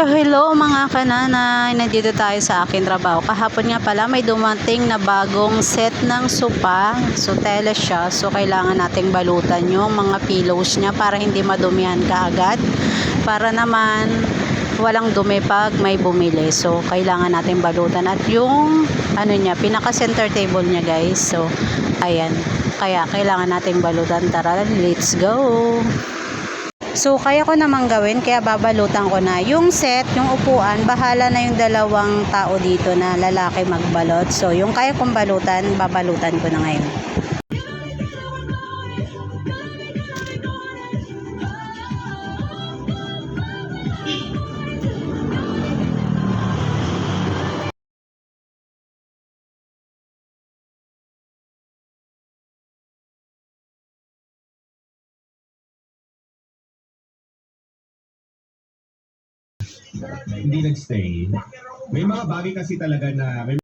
Hello mga kananay, nandito tayo sa aking trabaho. Kahapon nga pala may dumating na bagong set ng sopa. So tela siya, so kailangan nating balutan yung mga pillows niya para hindi madumihan kaagad. Para naman walang dumi pag may bumili. So kailangan nating balutan at yung ano niya, pinaka center table niya guys. So ayan, kaya kailangan nating balutan. Tara, let's go! So, kaya ko namang gawin, kaya babalutan ko na. Yung set, yung upuan, bahala na yung dalawang tao dito na lalaki magbalot. So, yung kaya kong balutan, babalutan ko na ngayon. Hindi nagstay. May mga bagay kasi talaga na may